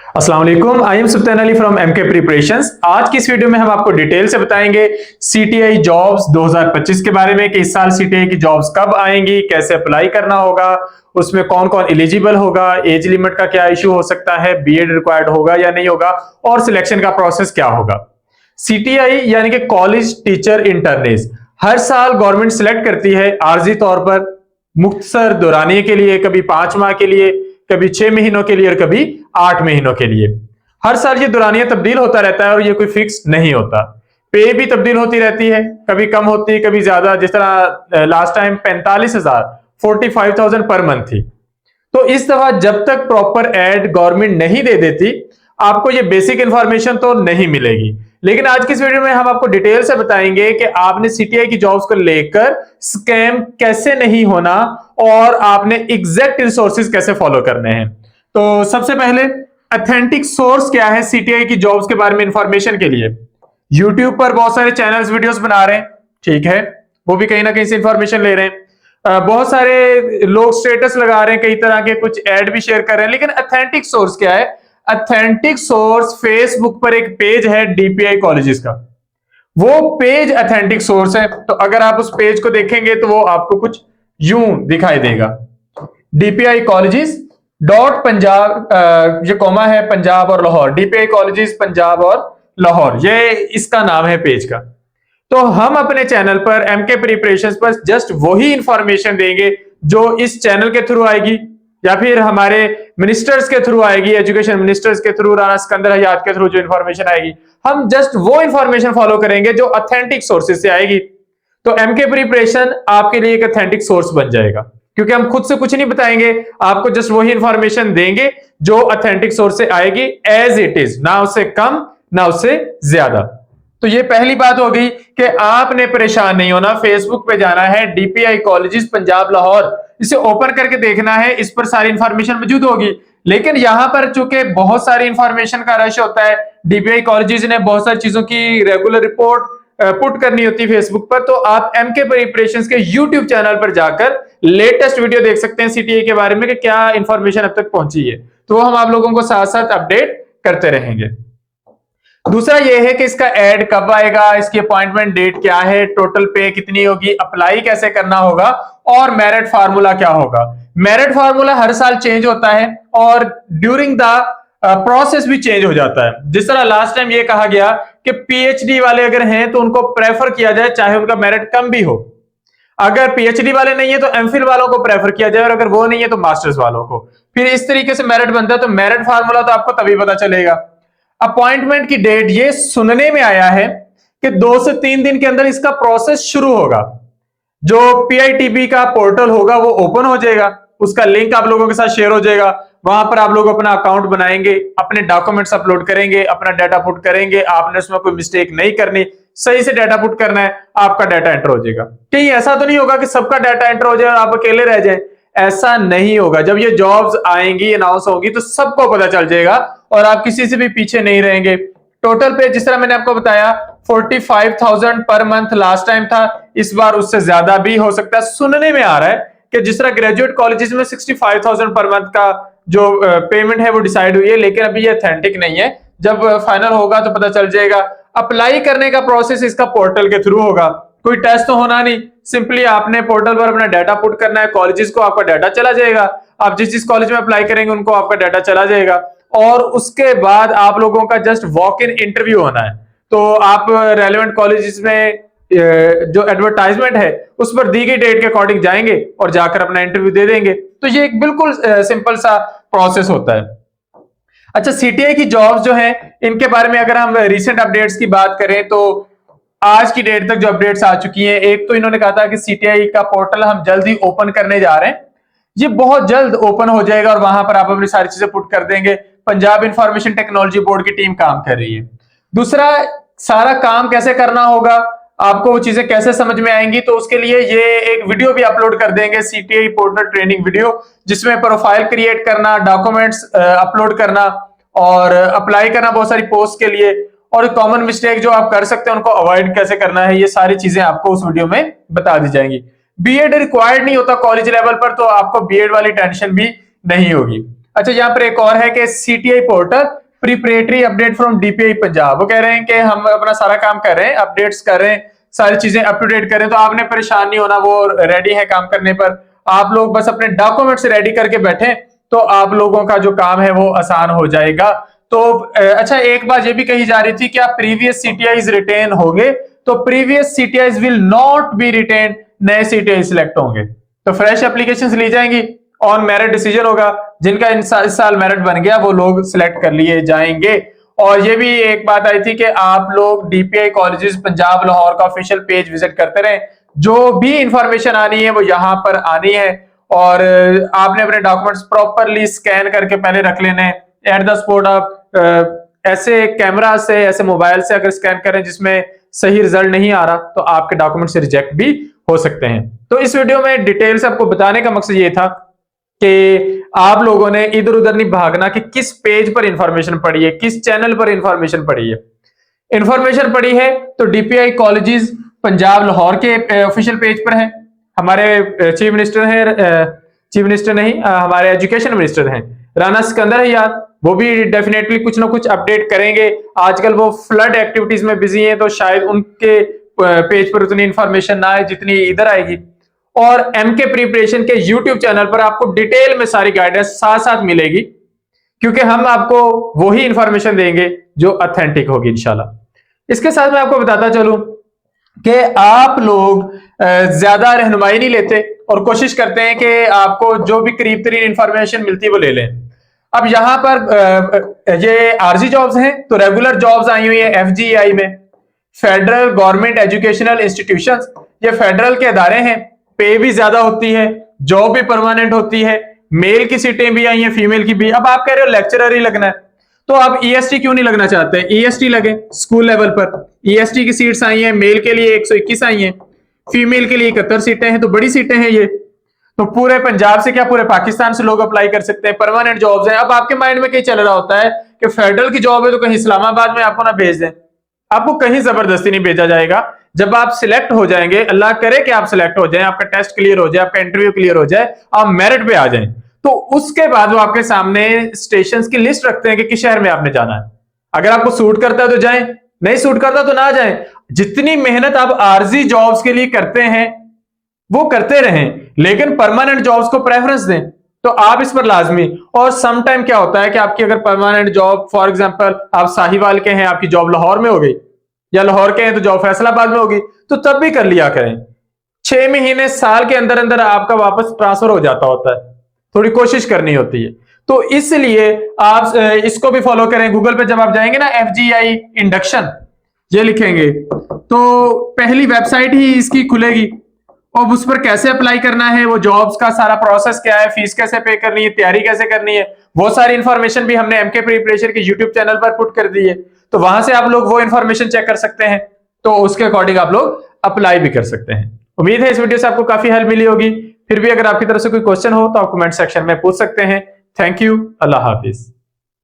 अस्सलाम वालेकुम, I am Sultan Ali from MK preparations. आज की इस वीडियो में हम आपको डिटेल से बताएंगे सीटीआई जॉब्स 2025 के बारे में कि इस साल सीटीआई की जॉब्स कब आएंगी, कैसे अप्लाई करना होगा, उसमें कौन कौन एलिजिबल होगा, एज लिमिट का क्या इश्यू हो सकता है, बीएड रिक्वायर्ड होगा या नहीं होगा और सिलेक्शन का प्रोसेस क्या होगा। सीटीआई यानी कि कॉलेज टीचर इंटर्नेस हर साल गवर्नमेंट सिलेक्ट करती है आर्जी तौर पर मुख्तसर दौरानिये के लिए, कभी 5 माह के लिए, कभी 6 महीनों के लिए और कभी 8 महीनों के लिए। हर साल ये दौरानिया तब्दील होता रहता है और ये कोई फिक्स नहीं होता। पे भी तब्दील होती रहती है, कभी कम होती है कभी ज्यादा। जिस तरह लास्ट टाइम 45,000 पर मंथ थी। तो इस दफा जब तक प्रॉपर एड गवर्नमेंट नहीं दे देती आपको ये बेसिक इंफॉर्मेशन तो नहीं मिलेगी। लेकिन आज की इस वीडियो में हम आपको डिटेल से बताएंगे कि आपने सीटीआई की जॉब्स को लेकर स्कैम कैसे नहीं होना और आपने एग्जैक्ट रिसोर्सेज कैसे फॉलो करने हैं। तो सबसे पहले ऑथेंटिक सोर्स क्या है सीटीआई की जॉब्स के बारे में इंफॉर्मेशन के लिए। यूट्यूब पर बहुत सारे चैनल्स वीडियोस बना रहे हैं, ठीक है, वो भी कहीं ना कहीं से इंफॉर्मेशन ले रहे हैं। बहुत सारे लोग स्टेटस लगा रहे हैं, कई तरह के कुछ ऐड भी शेयर कर रहे हैं, लेकिन ऑथेंटिक सोर्स क्या है? ऑथेंटिक सोर्स फेसबुक पर एक पेज है डीपीआई कॉलेजेस का, वो पेज ऑथेंटिक सोर्स है। तो अगर आप उस पेज को देखेंगे तो वो आपको कुछ यूं दिखाई देगा, डीपीआई कॉलेजेस डॉट पंजाब, ये कॉमा है पंजाब और लाहौर, डीपीआई कॉलेजेस पंजाब और लाहौर, ये इसका नाम है पेज का। तो हम अपने चैनल पर एमके प्रिपरेशंस पर जस्ट वही इंफॉर्मेशन देंगे जो इस चैनल के थ्रू आएगी या फिर हमारे मिनिस्टर्स के थ्रू आएगी, एजुकेशन मिनिस्टर्स के थ्रू, राणा सिकंदर हयात के थ्रू जो इंफॉर्मेशन आएगी, हम जस्ट वो इंफॉर्मेशन फॉलो करेंगे जो ऑथेंटिक सोर्सेज से आएगी। तो एमके प्रिपरेशन आपके लिए एक ऑथेंटिक सोर्स बन जाएगा, क्योंकि हम खुद से कुछ नहीं बताएंगे, आपको जस्ट वही इंफॉर्मेशन देंगे जो ऑथेंटिक सोर्स से आएगी, एज इट इज, ना उससे कम ना उससे ज्यादा। तो ये पहली बात हो गई कि आपने परेशान नहीं होना, फेसबुक पे जाना है डीपीआई कॉलेजेस पंजाब लाहौर, इसे ओपन करके देखना है, इस पर सारी इंफॉर्मेशन मौजूद होगी। लेकिन यहां पर चूंकि बहुत सारी इंफॉर्मेशन का रश होता है, डीपीआई कॉलेजेस ने बहुत सारी चीजों की रेगुलर रिपोर्ट पुट करनी होती है फेसबुक पर, तो आप एमके प्रिपरेशंस के यूट्यूब चैनल पर जाकर लेटेस्ट वीडियो देख सकते हैं सीटीआई के बारे में कि क्या इंफॉर्मेशन अब तक पहुंची है। तो वो हम आप लोगों को साथ साथ अपडेट करते रहेंगे। दूसरा यह है कि इसका एड कब आएगा, इसकी अपॉइंटमेंट डेट क्या है, टोटल पे कितनी होगी, अप्लाई कैसे करना होगा और मेरिट फार्मूला क्या होगा। मेरिट फार्मूला हर साल चेंज होता है और ड्यूरिंग द प्रोसेस भी चेंज हो जाता है। जिस तरह लास्ट टाइम ये कहा गया कि पीएचडी वाले अगर हैं तो उनको प्रेफर किया जाए चाहे उनका मेरिट कम भी हो, अगर पीएचडी वाले नहीं है तो एमफिल वालों को प्रेफर किया जाए और अगर वो नहीं है तो मास्टर्स वालों को। फिर इस तरीके से मेरिट बनता है। तो मेरिट फार्मूला तो आपको तभी पता चलेगा। अपॉइंटमेंट की डेट ये सुनने में आया है कि 2 से 3 दिन के अंदर इसका प्रोसेस शुरू होगा। जो पीआईटीबी का पोर्टल होगा वो ओपन हो जाएगा, उसका लिंक आप लोगों के साथ शेयर हो जाएगा, वहां पर आप लोग अपना अकाउंट बनाएंगे, अपने डॉक्यूमेंट्स अपलोड करेंगे, अपना डाटा पुट करेंगे। आपने उसमें कोई मिस्टेक नहीं करनी, सही से डाटा पुट करना है, आपका डाटा एंटर हो जाएगा। कहीं ऐसा तो नहीं होगा कि सबका डाटा एंटर हो जाए और आप अकेले रह जाए, ऐसा नहीं होगा। जब ये जॉब्स आएंगी, अनाउंस होगी, तो सबको पता चल जाएगा और आप किसी से भी पीछे नहीं रहेंगे। टोटल पे जिस तरह मैंने आपको बताया 45,000 पर मंथ लास्ट टाइम था, इस बार उससे ज्यादा भी हो सकता है। सुनने में आ रहा है कि जिस तरह ग्रेजुएट कॉलेजेस में 65,000 पर मंथ का जो पेमेंट है वो डिसाइड हुई है, लेकिन अभी ये ऑथेंटिक नहीं है। जब फाइनल होगा तो पता चल जाएगा। अप्लाई करने का प्रोसेस इसका पोर्टल के थ्रू होगा, कोई टेस्ट तो होना नहीं, सिंपली आपने पोर्टल पर अपना डाटा पुट करना है, कॉलेजेस को आपका डाटा चला जाएगा, आप जिस जिस कॉलेज में अप्लाई करेंगे उनको आपका डाटा चला जाएगा और उसके बाद आप लोगों का जस्ट वॉक इन इंटरव्यू होना है। तो आप रेलेवेंट कॉलेजेस में जो एडवर्टाइजमेंट है उस पर दी गई डेट के अकॉर्डिंग जाएंगे और जाकर अपना इंटरव्यू दे देंगे। तो ये एक बिल्कुल सिंपल सा प्रोसेस होता है। अच्छा, सीटीआई की जॉब्स जो हैं इनके बारे में अगर हम रिसेंट अपडेट्स की बात करें तो आज की डेट तक जो अपडेट्स आ चुकी हैं, एक तो इन्होंने कहा था कि सीटीआई का पोर्टल हम जल्द ही ओपन करने जा रहे हैं, ये बहुत जल्द ओपन हो जाएगा और वहां पर आप अपनी सारी चीजें पुट कर देंगे। पंजाब इंफॉर्मेशन टेक्नोलॉजी बोर्ड की टीम काम कर रही है। दूसरा, सारा काम कैसे करना होगा, आपको वो चीजें कैसे समझ में आएंगी, तो उसके लिए ये एक वीडियो भी अपलोड कर देंगे, सीटीआई पोर्टल ट्रेनिंग वीडियो, जिसमें प्रोफाइल क्रिएट करना, डॉक्यूमेंट्स अपलोड करना और अप्लाई करना बहुत सारी पोस्ट के लिए, और कॉमन मिस्टेक जो आप कर सकते हैं उनको अवॉइड कैसे करना है, ये सारी चीजें आपको उस वीडियो में बता दी जाएंगी। बीएड रिक्वायर्ड नहीं होता कॉलेज लेवल पर, तो आपको बीएड वाली टेंशन भी नहीं होगी। अच्छा, यहाँ पर एक और है कि CTI portal preparatory update from DPI Punjab. वो कह रहे हैं कि हम अपना सारा काम कर रहे हैं, अपडेट्स कर रहे हैं, सारी चीजें अप टू डेट करें, तो आपने परेशान नहीं होना, वो रेडी है काम करने पर। आप लोग बस अपने डॉक्यूमेंट्स रेडी करके बैठे तो आप लोगों का जो काम है वो आसान हो जाएगा। तो अच्छा, एक बात ये भी कही जा रही थी कि आप प्रीवियस सीटीआईज रिटेन होंगे, तो previous CTIs will not be retain, नए सीटीआई सिलेक्ट होंगे, तो फ्रेश एप्लीकेशंस ली जाएंगी, ऑन मेरिट डिसीजन होगा, जिनका इस साल मेरिट बन गया वो लोग सिलेक्ट कर लिए जाएंगे। और ये भी एक बात आई थी कि आप लोग डीपीआई कॉलेजेस पंजाब लाहौर का ऑफिशियल पेज विजिट करते रहें, जो भी इंफॉर्मेशन आनी है वो यहाँ पर आनी है, और आपने अपने डॉक्यूमेंट्स प्रॉपरली स्कैन करके पहले रख लेने एट द स्पॉट। आप ऐसे कैमरा से, ऐसे मोबाइल से अगर स्कैन करें जिसमें सही रिजल्ट नहीं आ रहा, तो आपके डॉक्यूमेंट से रिजेक्ट भी हो सकते हैं। तो इस वीडियो में डिटेल से आपको बताने का मकसद ये था कि आप लोगों ने इधर उधर नहीं भागना कि किस पेज पर इंफॉर्मेशन पड़ी है, किस चैनल पर इंफॉर्मेशन पड़ी है। इंफॉर्मेशन पड़ी है तो डीपीआई कॉलेजेस पंजाब लाहौर के ऑफिशियल पेज पर है। हमारे चीफ मिनिस्टर हैं, चीफ मिनिस्टर नहीं, हमारे एजुकेशन मिनिस्टर हैं राना सिकंदर हयात, वो भी डेफिनेटली कुछ ना कुछ अपडेट करेंगे। आजकल वो फ्लड एक्टिविटीज में बिजी हैं, तो शायद उनके पेज पर उतनी इंफॉर्मेशन ना आए जितनी इधर आएगी। और एमके प्रिपरेशन के यूट्यूब चैनल पर आपको डिटेल में सारी गाइडेंस साथ साथ मिलेगी, क्योंकि हम आपको वही इंफॉर्मेशन देंगे जो ऑथेंटिक होगी इंशाल्लाह। इसके साथ मैं आपको बताता चलूं कि आप लोग ज्यादा रहनुमाई नहीं लेते और कोशिश करते हैं कि आपको जो भी करीब तरीन इंफॉर्मेशन मिलती है वो ले लें। अब यहां पर ये आरजी जॉब्स हैं, तो रेगुलर जॉब्स आई हुई है एफजीआई में, फेडरल गवर्नमेंट एजुकेशनल इंस्टीट्यूशंस, ये फेडरल के अदारे हैं, पे भी ज्यादा होती है, जॉब भी परमानेंट होती है, मेल की सीटें भी आई हैं, फीमेल की भी। अब आप कह रहे हो लेक्चरर ही लगना है, तो आप ईएसटी क्यों नहीं लगना चाहते? ईएसटी लगे स्कूल लेवल पर, ईएसटी की सीट्स आई हैं, मेल के लिए 121 आई हैं, फीमेल के लिए 71 सीटें हैं, तो बड़ी सीटें हैं ये। तो पूरे पंजाब से क्या पूरे पाकिस्तान से लोग अप्लाई कर सकते हैं, परमानेंट जॉब्स हैं। अब आपके माइंड में कहीं चल रहा होता है कि फेडरल की जॉब है तो कहीं इस्लामाबाद में आपको ना भेज दें, आपको कहीं जबरदस्ती नहीं भेजा जाएगा। जब आप सिलेक्ट हो जाएंगे, अल्लाह करे कि आप सिलेक्ट हो जाएं, आपका टेस्ट क्लियर हो जाए, आपका इंटरव्यू क्लियर हो जाए, आप मेरिट पे आ जाएं, तो उसके बाद वो आपके सामने स्टेशंस की लिस्ट रखते हैं कि किस शहर में आपने जाना है। अगर आपको सूट करता है तो जाएं, नहीं सूट करता तो ना जाएं। जितनी मेहनत आप आरजी जॉब्स के लिए करते हैं वो करते रहें, लेकिन परमानेंट जॉब्स को प्रेफरेंस दें, तो आप इस पर लाजमी। और सम टाइम क्या होता है कि आपकी अगर परमानेंट जॉब, फॉर एग्जांपल आप साहिवाल के हैं, आपकी जॉब लाहौर में हो गई, या लाहौर के हैं तो जॉब फैसलाबाद में होगी, तो तब भी कर लिया करें। 6 महीने साल के अंदर अंदर आपका वापस ट्रांसफर हो जाता होता है, थोड़ी कोशिश करनी होती है। तो इसलिए आप इसको भी फॉलो करें। गूगल पे जब आप जाएंगे ना, एफजीआई इंडक्शन ये लिखेंगे तो पहली वेबसाइट ही इसकी खुलेगी, और उस पर कैसे अप्लाई करना है, वो जॉब्स का सारा प्रोसेस क्या है, फीस कैसे पे करनी है, तैयारी कैसे करनी है, वो सारी इंफॉर्मेशन भी हमने एमके प्रिपरेशन के यूट्यूब चैनल पर पुट कर दी है। तो वहां से आप लोग वो इंफॉर्मेशन चेक कर सकते हैं, तो उसके अकॉर्डिंग आप लोग अप्लाई भी कर सकते हैं। उम्मीद है इस वीडियो से आपको काफी हेल्प मिली होगी। फिर भी अगर आपकी तरफ से कोई क्वेश्चन हो तो आप कमेंट सेक्शन में पूछ सकते हैं। Thank you, Allah Hafiz.